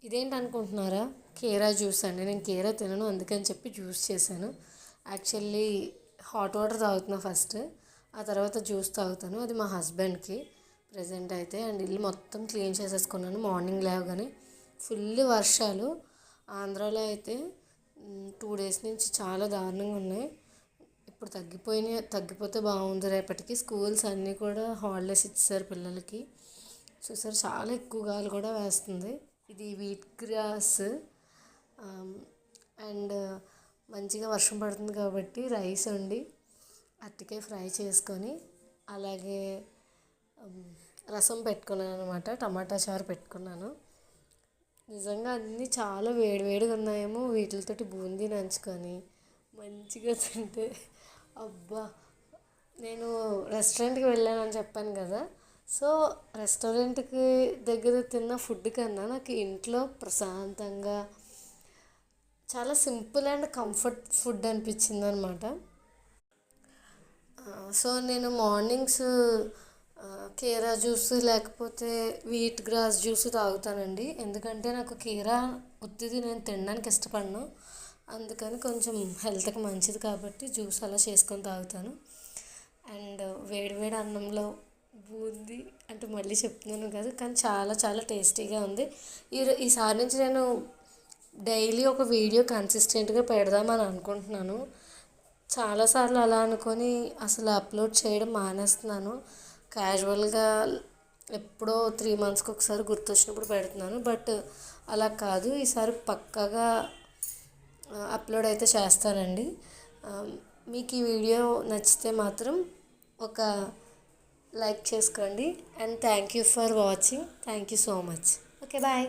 ఇదేంటి అనుకుంటున్నారా? కీరా జ్యూస్ అండి. నేను కీరా తినను, అందుకని చెప్పి జ్యూస్ చేశాను. యాక్చువల్లీ హాట్ వాటర్ తాగుతున్నా ఫస్ట్, ఆ తర్వాత జ్యూస్ తాగుతాను. అది మా హస్బెండ్కి ప్రజెంట్ అయితే. అండ్ ఇల్లు మొత్తం క్లీన్ చేసేసుకున్నాను మార్నింగ్ లేవగానే. ఫుల్ వర్షాలు ఆంధ్రాలో అయితే 2 days నుంచి చాలా దారుణంగా ఉన్నాయి. ఇప్పుడు తగ్గిపోతే బాగుంది. రేపటికి స్కూల్స్ అన్నీ కూడా హాలిడేస్ ఇచ్చేసారు పిల్లలకి. చూసారు, చాలా ఎక్కువ గాలి కూడా వేస్తుంది. ఇది వీట్ గ్రాస్. అండ్ మంచిగా వర్షం పడుతుంది కాబట్టి రైస్ వండి అరటికాయ ఫ్రై చేసుకొని, అలాగే రసం పెట్టుకున్నాను అనమాట. టమాటా చారు పెట్టుకున్నాను. నిజంగా అన్నీ చాలా వేడివేడిగా ఉన్నాయేమో. వీటితోటి బూందీ నంచుకొని మంచిగా తింటే అబ్బా. నేను రెస్టారెంట్కి వెళ్ళానని చెప్పాను కదా. సో రెస్టారెంట్కి దగ్గర తిన్న ఫుడ్ కన్నా నాకు ఇంట్లో ప్రశాంతంగా చాలా సింపుల్ అండ్ కంఫర్ట్ ఫుడ్ అనిపించింది అనమాట. సో నేను మార్నింగ్స్ కీరా జ్యూస్ లేకపోతే వీట్ గ్రాస్ జ్యూస్ తాగుతానండి. ఎందుకంటే నాకు కీరా ఉత్తిది నేను తినడానికి ఇష్టపడను. అందుకని కొంచెం హెల్త్కి మంచిది కాబట్టి జ్యూస్ అలా చేసుకొని తాగుతాను. అండ్ వేడివేడి అన్నంలో బూందీ అంటే మళ్ళీ చెప్తున్నాను కదా, కానీ చాలా చాలా టేస్టీగా ఉంది. ఈసారి నుంచి నేను డైలీ ఒక వీడియో కన్సిస్టెంట్గా పెడదామని అనుకుంటున్నాను. చాలాసార్లు అలా అనుకొని అసలు అప్లోడ్ చేయడం మానేస్తున్నాను. క్యాజువల్గా ఎప్పుడో 3 monthsకి ఒకసారి గుర్తొచ్చినప్పుడు పెడుతున్నాను. బట్ అలా కాదు, ఈసారి పక్కాగా అప్లోడ్ అయితే చేస్తానండి. మీకు ఈ వీడియో నచ్చితే మాత్రం ఒక లైక్ చేసుకోండి. And thank you for watching. Thank you so much. Okay, bye.